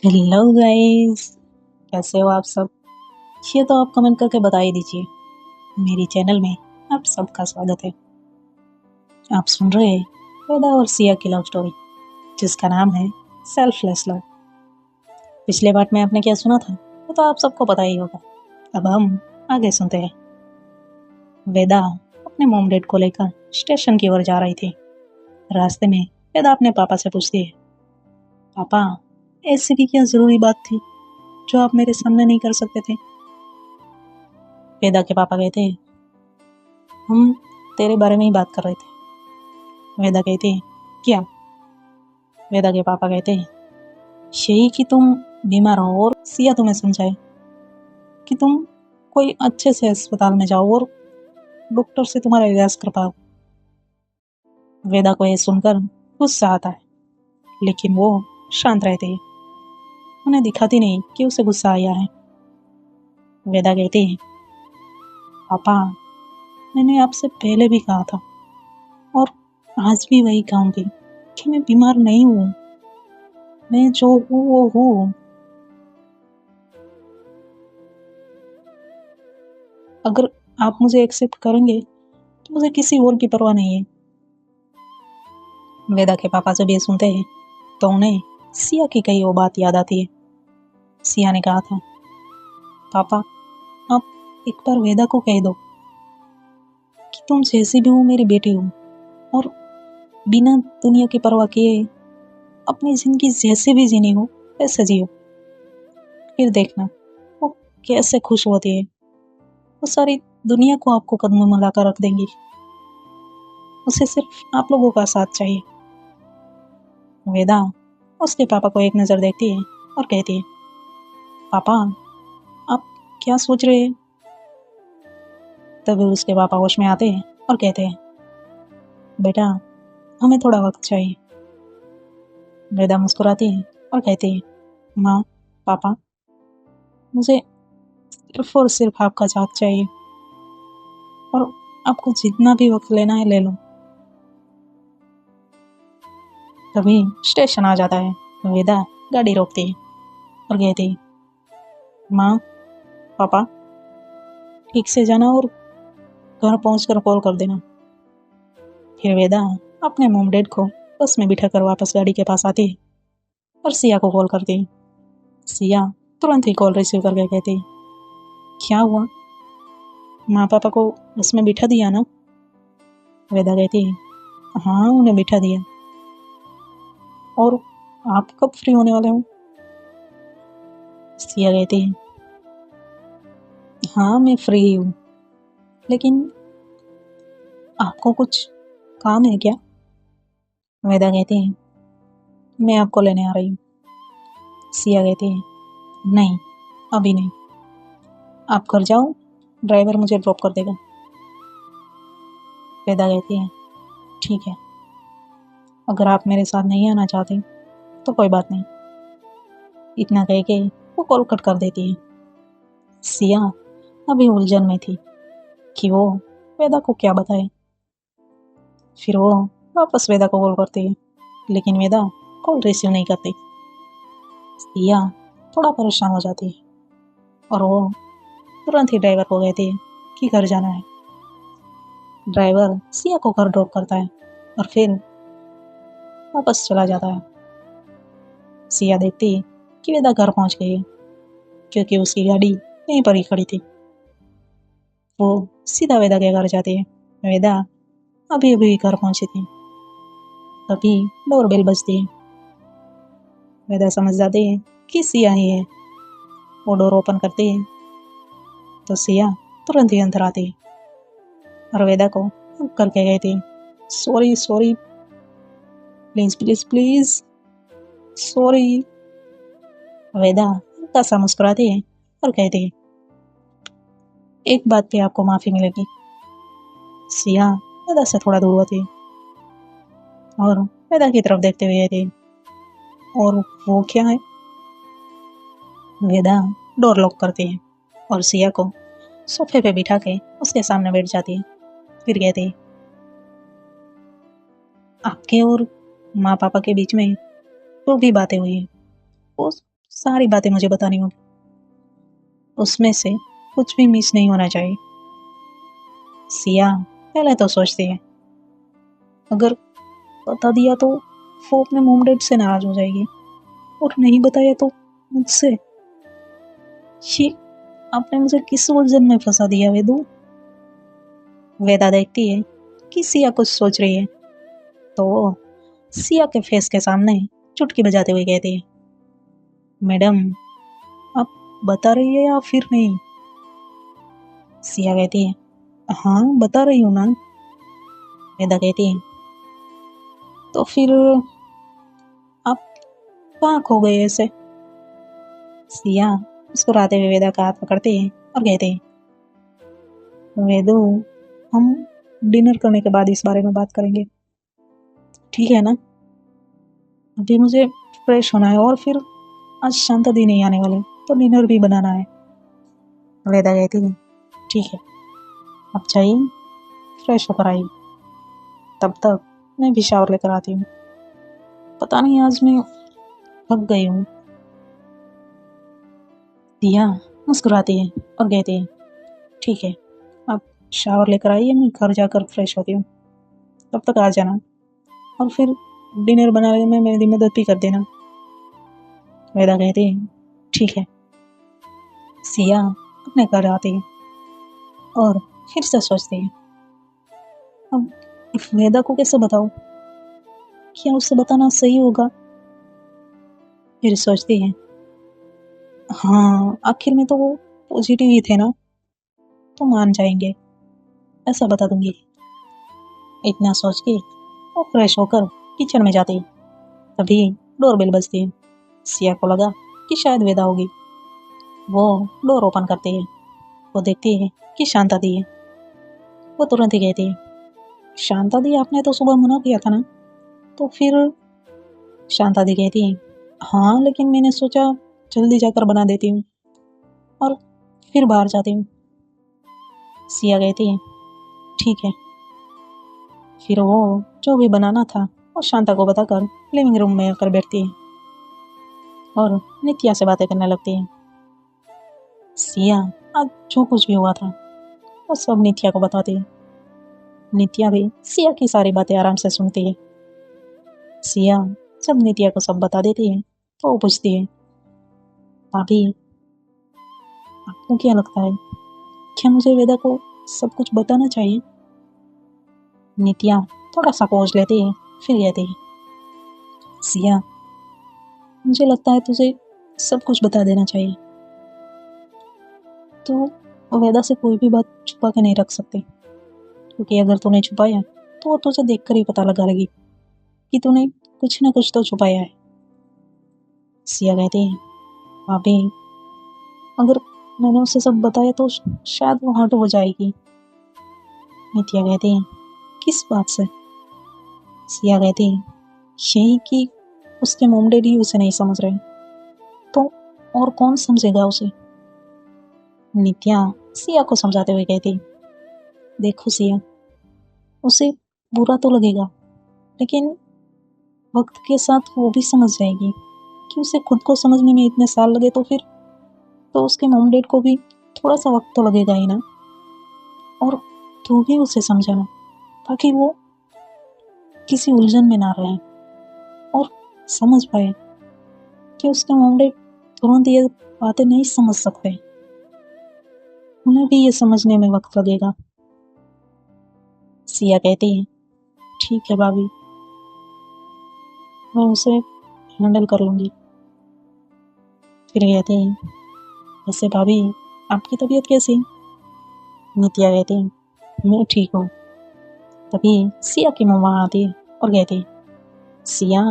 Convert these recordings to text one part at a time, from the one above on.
Hello guys, कैसे हो आप सब। ये तो आप कमेंट करके बता ही दीजिए। मेरी चैनल में आप सबका स्वागत है। आप सुन रहे हैं वेदा और सिया की लव स्टोरी, जिसका नाम है सेल्फलेस लव। पिछले पार्ट में आपने क्या सुना था वो तो आप सबको पता ही होगा। अब हम आगे सुनते हैं। वेदा अपने मॉम डैड को लेकर स्टेशन की ओर जा रही थी। रास्ते में वेदा अपने पापा से पूछती है, पापा ऐसी भी क्या जरूरी बात थी जो आप मेरे सामने नहीं कर सकते थे। वेदा के पापा कहते हैं, हम तेरे बारे में ही बात कर रहे थे। वेदा कहती है, क्या। वेदा के पापा कहते हैं, यही कि तुम बीमार हो और सिया तुम्हें समझाए कि तुम कोई अच्छे से अस्पताल में जाओ और डॉक्टर से तुम्हारा इलाज कर पाओ। वेदा को यह सुनकर गुस्सा आता है, लेकिन वो शांत रहती है। उन्हें दिखाती नहीं कि उसे गुस्सा आया है। वेदा कहती है, पापा मैंने आपसे पहले भी कहा था और आज भी वही कहूंगी कि मैं बीमार नहीं हूँ। मैं जो हूँ वो हूँ। अगर आप मुझे एक्सेप्ट करेंगे तो मुझे किसी और की परवाह नहीं है। वेदा के पापा जब ये सुनते हैं तो उन्हें सिया की कही वो बात याद आती है। सिया ने कहा था, पापा आप एक बार वेदा को कह दो कि तुम जैसी भी हो मेरी बेटी हो और बिना दुनिया की परवाह किए अपनी जिंदगी जैसे भी जीनी हो वैसे जियो। फिर देखना वो कैसे खुश होती है। वो सारी दुनिया को आपको कदमों में लाकर रख देंगी। उसे सिर्फ आप लोगों का साथ चाहिए। वेदा उसके पापा को एक नजर देखती है और कहती है, पापा आप क्या सोच रहे हैं। तभी उसके पापा होश में आते हैं और कहते हैं, बेटा हमें थोड़ा वक्त चाहिए। वेदा मुस्कुराती है और कहती है, माँ पापा मुझे सिर्फ और सिर्फ आपका साथ चाहिए और आपको जितना भी वक्त लेना है ले लो। तभी स्टेशन आ जाता है। वेदा गाड़ी रोकती है और कहती है, माँ पापा ठीक से जाना और घर पहुंचकर कॉल कर देना। फिर वेदा अपने मॉम डैड को बस में बिठाकर वापस गाड़ी के पास आती है और सिया को कॉल करती है। सिया तुरंत ही कॉल रिसीव करके कहती है, क्या हुआ, माँ पापा को बस में बिठा दिया ना। वेदा कहती है, हाँ उन्हें बिठा दिया। और आप कब फ्री होने वाले हो। सिया कहती है, हाँ मैं फ्री हूँ, लेकिन आपको कुछ काम है क्या। वेदा कहती है, मैं आपको लेने आ रही हूँ। सिया कहती है, नहीं अभी नहीं, आप घर जाओ, ड्राइवर मुझे ड्रॉप कर देगा। वेदा कहती है, ठीक है, अगर आप मेरे साथ नहीं आना चाहते तो कोई बात नहीं। इतना कह के वो कॉल कट कर देती है। सिया अभी उलझन में थी कि वो वेदा को क्या बताए। फिर वो वापस वेदा को कॉल करती है, लेकिन वेदा कॉल रिसीव नहीं करती। सिया थोड़ा परेशान हो जाती है और वो तुरंत ही ड्राइवर को कहती है कि घर जाना है। ड्राइवर सिया को घर ड्रॉप करता है और फिर वापस चला जाता है। सिया देखती है कि वेदा घर पहुंच गई है, क्योंकि उसकी गाड़ी यहीं पर ही खड़ी थी। वो सीधा वेदा के घर जाती है। वेदा अभी अभी घर पहुंची थी। तभी डोरबेल बजती है। वेदा समझ जाती है कि सिया ही है। वो डोर ओपन करती है तो सिया तुरंत ही अंदर आती है और वेदा को हग करके कहती है, sorry sorry, please please please sorry. Veda हल्का सा मुस्कुराती है और कहती है, एक बात पे आपको माफी मिलेगी। सिया वेदा से थोड़ा दूर होती है और वेदा की तरफ देखते हुए कहती है, और वो क्या है। वेदा डोर लॉक करती है और सिया को सोफे पे बिठा के उसके सामने बैठ जाती है। फिर कहती है, आपके और माँ पापा के बीच में जो भी बातें हुई है वो सारी बातें मुझे बतानी होगी, उसमें से कुछ भी मिस नहीं होना चाहिए। सिया पहले तो सोचती है, अगर बता दिया तो वो अपने मोम डैड से नाराज हो जाएगी, और नहीं बताया तो मुझसे। ये आपने मुझे किस उलझन में फंसा दिया वेदू। वेदा देखती है कि सिया कुछ सोच रही है, तो वो सिया के फेस के सामने चुटकी बजाते हुए कहती है, मैडम आप बता रही है या फिर नहीं। सिया कहती है, हाँ बता रही हूँ ना। वेदा कहती है, तो फिर आप कहाँ खो गए ऐसे। सिया मुस्कुराते हुए वेदा का हाथ पकड़ते हैं और कहते हैं, वेदू हम डिनर करने के बाद इस बारे में बात करेंगे, ठीक है ना। अभी मुझे फ्रेश होना है और फिर आज शांता दी नहीं आने वाले, तो डिनर भी बनाना है। वेदा कहती है, ठीक है आप जाइए, फ्रेश होकर आइए, तब तक मैं भी शावर लेकर आती हूँ। पता नहीं आज मैं थक गई हूँ। दिया मुस्कुराती है और कहती है, ठीक है आप शावर लेकर आइए, मैं घर जाकर फ्रेश होती हूँ, तब तक आ जाना, और फिर डिनर बनाने में मेरी मदद भी कर देना। वेदा कहती है, ठीक है। सिया अपने घर आती है और फिर से सोचती है, अब वेदा को कैसे बताऊँ, क्या उससे बताना सही होगा। फिर सोचती है, हाँ आखिर में तो वो पॉजिटिव ही थे ना, तो मान जाएंगे, ऐसा बता दूंगी। इतना सोच के वो फ्रेश होकर किचन में जाती है। तभी डोरबेल बजती है। सिया को लगा कि शायद वेदा होगी। वो डोर ओपन करती है। वो देखती है कि शांता दी है। वो तुरंत ही कहती है, शांता दी आपने तो सुबह मना किया था ना। तो फिर शांता दी कहती है, हाँ लेकिन मैंने सोचा जल्दी जाकर बना देती हूँ और फिर बाहर जाती हूँ। सिया कहती है, ठीक है। फिर वो जो भी बनाना था वो शांता को बताकर लिविंग रूम में आकर बैठती है और नित्या से बातें करने लगती है। सिया आज जो कुछ भी हुआ था वो सब नित्या को बताती है। नित्या भी सिया की सारी बातें आराम से सुनती है। सिया जब नित्या को सब बता देती है तो वो पूछती है, भाभी आपको क्या लगता है, क्या मुझे वेदा को सब कुछ बताना चाहिए। नित्या थोड़ा सा पहुंच लेती है, फिर कहती है, सिया मुझे लगता है तुझे सब कुछ बता देना चाहिए। तो वेदा से कोई भी बात छुपा के नहीं रख सकते, क्योंकि अगर तूने छुपाया तो वो तुझे देखकर ही पता लगा लेगी कि तूने कुछ ना कुछ तो छुपाया है। सिया कहती है, भाभी अगर मैंने उसे सब बताया तो शायद वो हर्ट हो जाएगी। नित्या कहती है, किस बात से। सिया कहती है, यही कि उसके मोम डैडी उसे नहीं समझ रहे, तो और कौन समझेगा उसे। नित्या सिया को समझाते हुए कहती, देखो सिया उसे बुरा तो लगेगा, लेकिन वक्त के साथ वो भी समझ जाएगी कि उसे खुद को समझने में इतने साल लगे, तो फिर तो उसके मॉम डैड को भी थोड़ा सा वक्त तो लगेगा ही ना। और तू भी उसे समझाना ताकि वो किसी उलझन में ना रहे और समझ पाए कि उसके मॉम डैड तुरंत ये बातें नहीं समझ सकते, उन्हें भी ये समझने में वक्त लगेगा। सिया कहती है, ठीक है भाभी, मैं उसे हैंडल कर लूंगी। फिर कहती है, वैसे भाभी आपकी तबीयत कैसी। नित्या कहती है, मैं ठीक हूँ। तभी सिया की मम्मा आती है और कहती है, सिया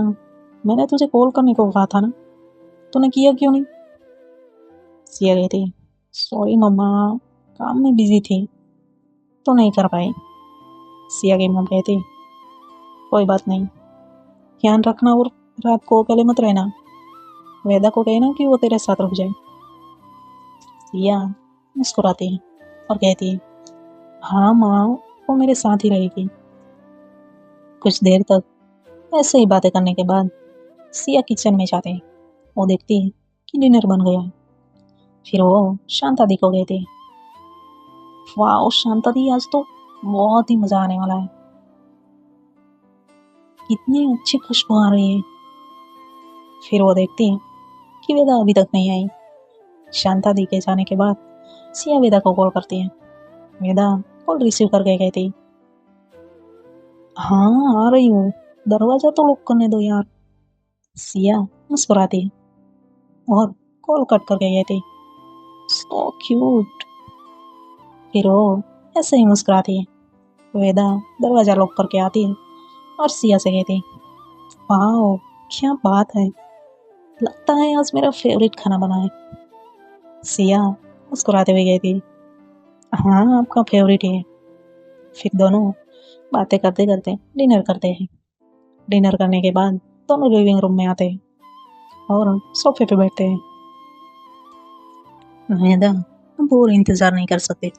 मैंने तुझे कॉल करने को कहा था ना, तूने किया क्यों नहीं। सिया कहती है, सॉरी मम्मा, काम में बिजी थी तो नहीं कर पाई। सिया की मम्मा कहती है, कोई बात नहीं, ध्यान रखना और रात को अकेले मत रहना, वेदा को कहना कि वो तेरे साथ रुक जाए। सिया मुस्कुराती है और कहती है, हाँ माँ वो मेरे साथ ही रहेगी। कुछ देर तक ऐसे ही बातें करने के बाद सिया किचन में जाते हैं। वो देखती है कि डिनर बन गया है। फिर वो शांता दी को गए थे। वाह शांता दी, आज तो बहुत ही मजा आने वाला है। कितनी अच्छी खुशबू आ रही है। फिर वो देखती है कि वेदा अभी तक नहीं आई। शांता दी के जाने के बाद सिया वेदा को कॉल करती है। वेदा कॉल रिसीव करके कहती, हाँ आ रही हूँ, दरवाजा तो लॉक करने दो यार। सिया मुस्कुराती है और कॉल कट करके कहती, सो क्यूट। फिर वो ऐसे ही मुस्कुराती है। वेदा दरवाजा लॉक करके आती है और सिया से कहती, वाह क्या बात है, लगता है आज मेरा फेवरेट खाना बना है। सिया मुस्कुराते हुए कहती, हाँ आपका फेवरेट है। फिर दोनों बातें करते करते डिनर करते हैं। डिनर करने के बाद दोनों लिविंग रूम में आते हैं और सोफे पे बैठते हैं। वेदा अब और इंतजार नहीं कर सकते।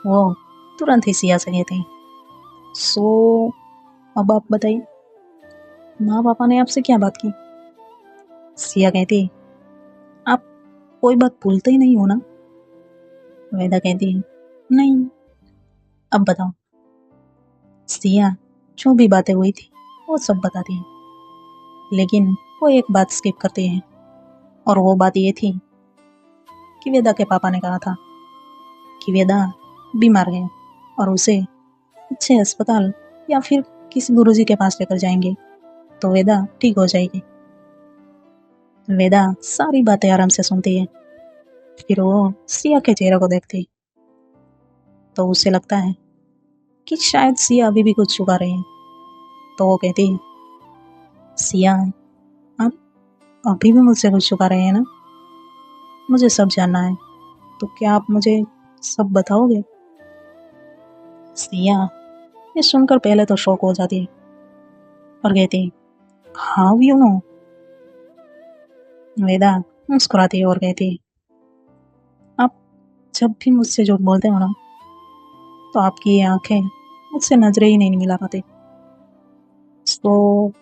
वो तुरंत ही सिया से कहते, सो अब आप बताइए, माँ पापा ने आपसे क्या बात की। सिया कहती, आप कोई बात भूलते ही नहीं हो ना। वेदा कहती, नहीं। अब बताओ। सिया जो भी बातें हुई थी वो सब बताती है, लेकिन वो एक बात स्किप करती है और वो बात ये थी कि वेदा के पापा ने कहा था कि वेदा बीमार है और उसे अच्छे अस्पताल या फिर किसी गुरुजी के पास लेकर जाएंगे तो वेदा ठीक हो जाएगी। वेदा सारी बातें आराम से सुनती है। फिर वो सिया के चेहरे को देखती तो उसे लगता है कि शायद सिया अभी भी कुछ छुपा रही है। तो वो कहती, सिया आप अभी भी मुझसे कुछ छुपा रहे हैं ना, मुझे सब जानना है, तो क्या आप मुझे सब बताओगे। सिया ये सुनकर पहले तो शॉक हो जाती है और कहती, हाउ यू नो। वेदा मुस्कुराती है और कहती, आप जब भी मुझसे झूठ बोलते हो ना तो आपकी ये आंखें मुझसे नजरें ही नहीं मिला पाती। तो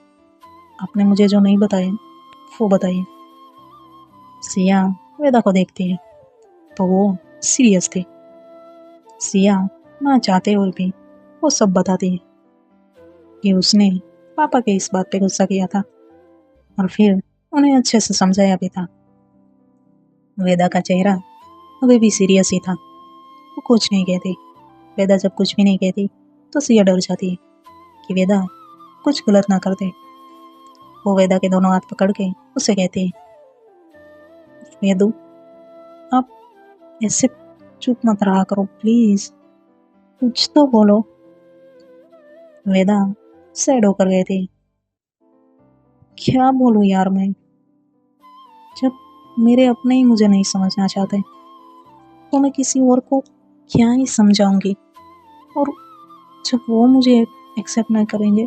आपने मुझे जो नहीं बताया वो बताइए। सिया वेदा को देखती है तो वो सीरियस थी। सिया ना चाहते हुए भी वो सब बताती है कि उसने पापा के इस बात पे गुस्सा किया था और फिर उन्हें अच्छे से समझाया भी था। वेदा का चेहरा अभी भी सीरियस ही था। वो कुछ नहीं कहती। वेदा जब कुछ भी नहीं कहती तो सिया डर जाती है कि वेदा कुछ गलत ना कर दे। वो वेदा के दोनों हाथ पकड़ के उसे कहती है, वेदू आप ऐसे चुप मत रहा करो प्लीज, कुछ तो बोलो। वेदा सैड होकर गई थी। क्या बोलूं यार मैं, जब मेरे अपने ही मुझे नहीं समझना चाहते तो मैं किसी और को क्या ही समझाऊंगी, और जब वो मुझे एक्सेप्ट नहीं करेंगे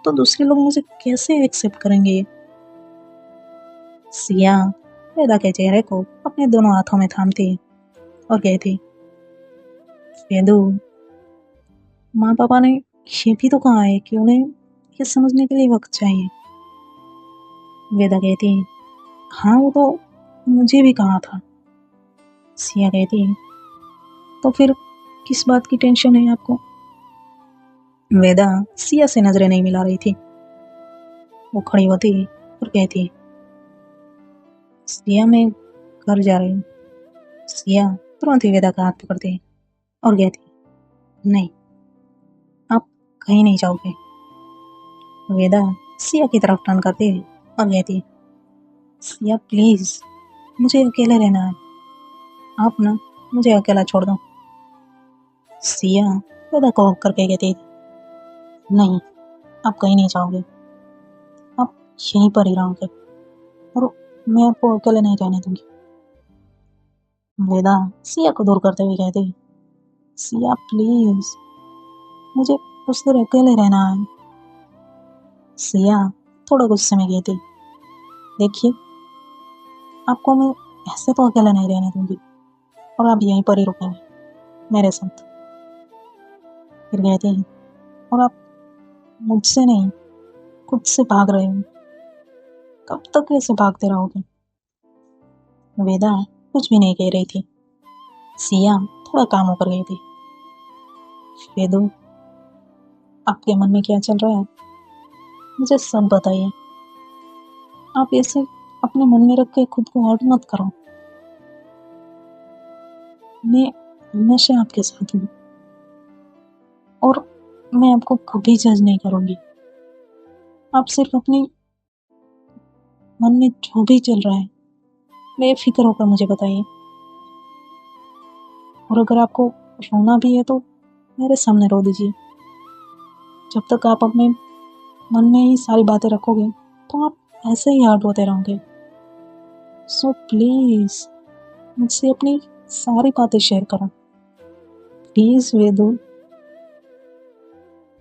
तो दूसरे लोग मुझे कैसे एक्सेप्ट करेंगे। सिया वेदा के चेहरे को अपने दोनों हाथों में थामती और कहती, वेदू माँ पापा ने ये भी तो कहा है कि उन्हें ये समझने के लिए वक्त चाहिए। वेदा कहती, हाँ वो तो मुझे भी कहा था। सिया कहती, तो फिर किस बात की टेंशन है आपको। वेदा सिया से नजरें नहीं मिला रही थी। वो खड़ी होती और कहती, सिया मैं घर जा रही हूँ। सिया तुरंत ही वेदा का हाथ पकड़ती और कहती, नहीं आप कहीं नहीं जाओगे। वेदा सिया की तरफ टर्न करती और कहती, सिया प्लीज मुझे अकेले रहना है, आप ना मुझे अकेला छोड़ दो। सिया वेदा को हक करके कहती, नहीं आप कहीं नहीं जाओगे, आप यहीं पर ही रहोगे और मैं आपको अकेले नहीं रहने दूंगी। वेदा सिया को दूर करते हुए कहती, सिया प्लीज मुझे कुछ देर अकेले रहना है। सिया थोड़ा गुस्से में कहती, देखिए आपको मैं ऐसे तो अकेला नहीं रहने दूंगी और आप यहीं पर ही रुकेंगे मेरे साथ। फिर कहती, और आप मुझसे नहीं खुद से भाग रहे हो। कब तक ऐसे भागते रहोगे? वेदा कुछ भी नहीं कह रही थी। सिया थोड़ा काम होकर गई थी। वेदु, आपके मन में क्या चल रहा है? मुझे सब बताइए। आप ऐसे अपने मन में रख के खुद को हर्ट मत करो। मैं हमेशा आपके साथ हूँ और मैं आपको कभी जज नहीं करूंगी। आप सिर्फ अपने मन में जो भी चल रहा है बेफिक्र होकर मुझे बताइए। और अगर आपको रोना भी है तो मेरे सामने रो दीजिए। जब तक आप अपने मन में ही सारी बातें रखोगे तो आप ऐसे ही हर्ट होते रहोगे। सो प्लीज मुझसे अपनी सारी बातें शेयर करो। प्लीज वेदु।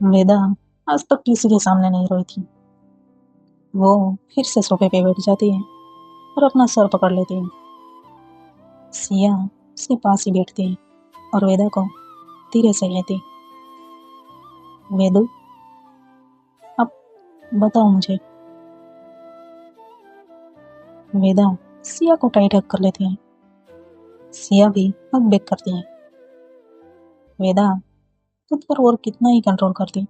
वेदा आज तक किसी के सामने नहीं रोई थी। वो फिर से सोफे पे बैठ जाती है और अपना सर पकड़ लेती है। सिया उसके पास ही बैठती है और वेदा को धीरे से कहती, वेदु अब बताओ मुझे। वेदा सिया को टाइट हग कर लेती है। सिया भी हग बैक करती है। वेदा खुद पर और कितना ही कंट्रोल करती,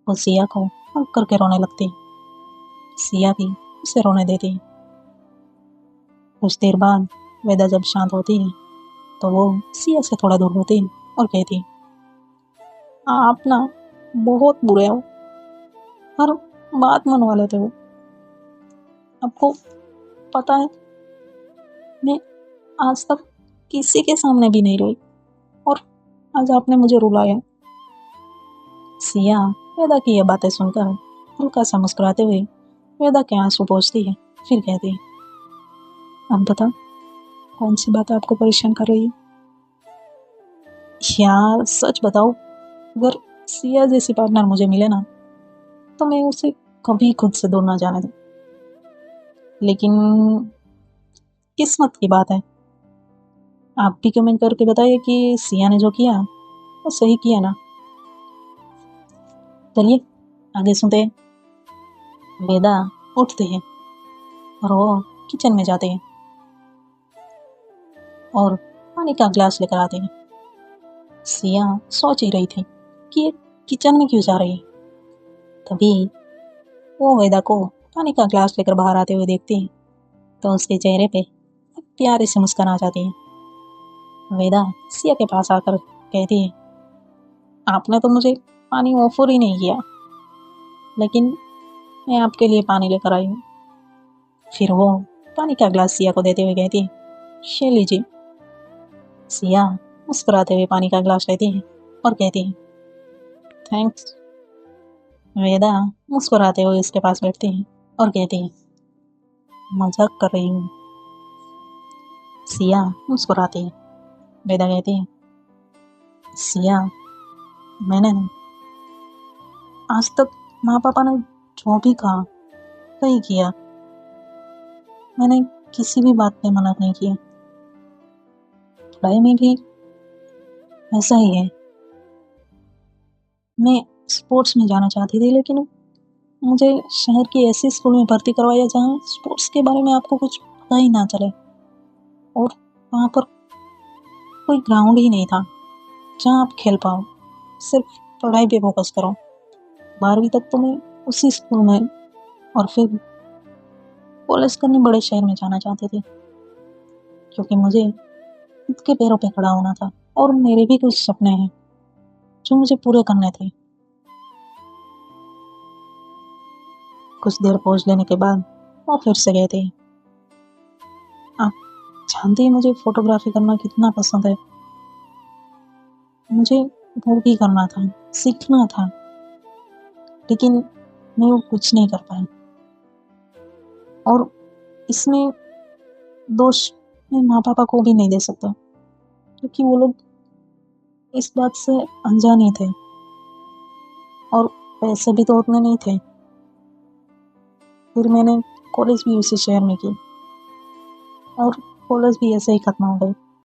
वो सिया को हग करके रोने लगती। सिया भी उसे रोने देती। कुछ देर बाद वेदा जब शांत होती है तो वो सिया से थोड़ा दूर होती है और कहती, आप ना बहुत बुरे हो, हर बात मनवा लेते हो। आपको पता है मैं आज तक किसी के सामने भी नहीं रोई और आज आपने मुझे रुलाया। सिया वेदा की यह बातें सुनकर हल्का सा मुस्कुराते हुए वेदा के आंसू पोंछती है, फिर कहती है, अब बता कौन सी बात आपको परेशान कर रही है? यार सच बताओ, अगर सिया जैसी पार्टनर मुझे मिले ना तो मैं उसे कभी खुद से दूर ना जाने दूं। लेकिन किस्मत की बात है। आप भी कमेंट करके बताइए कि सिया ने जो किया वो सही किया ना। चलिए आगे सुनते हैं। वेदा उठते हैं और वो किचन में जाते हैं और पानी का ग्लास लेकर आते हैं। सिया सोच ही रही थी कि ये किचन में क्यों जा रही है। तभी वो वेदा को पानी का ग्लास लेकर बाहर आते हुए देखती है तो उसके चेहरे पे एक प्यारी सी मुस्कान आ जाती है। वेदा सिया के पास आकर कहती है, आपने तो मुझे पानी ऑफर ही नहीं किया, लेकिन मैं आपके लिए पानी लेकर आई हूँ। फिर वो पानी का ग्लास सिया को देते हुए कहती है, ये लीजिए। सिया मुस्कुराते हुए पानी का ग्लास लेती है और कहती है, थैंक्स। वेदा मुस्कुराते हुए उसके पास बैठती है और कहती है, मजाक कर रही हूँ। सिया मुस्कुराती है। वेदा कहती है, सिया मैंने आज तक माँ पापा ने जो भी कहा सही किया। मैंने किसी भी बात पे मना नहीं किया। पढ़ाई में भी ऐसा ही है। मैं स्पोर्ट्स में जाना चाहती थी लेकिन मुझे शहर की ऐसी स्कूल में भर्ती करवाया जहाँ स्पोर्ट्स के बारे में आपको कुछ पता ही ना चले और वहाँ पर कोई ग्राउंड ही नहीं था जहाँ आप खेल पाओ। सिर्फ पढ़ाई पे फोकस करो। 12वीं तक तो मैं उसी स्कूल में और फिर कॉलेज करने बड़े शहर में जाना चाहती थी क्योंकि मुझे खुद के पैरों पे खड़ा होना था और मेरे भी कुछ सपने हैं जो मुझे पूरे करने थे। कुछ देर पहुंच लेने के बाद वो फिर से गए थे, आप जानते ही मुझे फोटोग्राफी करना कितना पसंद है। मुझे वो भी करना था, सीखना था, लेकिन मैं वो कुछ नहीं कर पाई। और इसमें दोष मैं माँ पापा को भी नहीं दे सकता क्योंकि वो लोग इस बात से अनजान ही थे और पैसे भी तो उतने नहीं थे। फिर मैंने कॉलेज भी उसी शहर में की और कॉलेज भी ऐसे ही खत्म हो गई।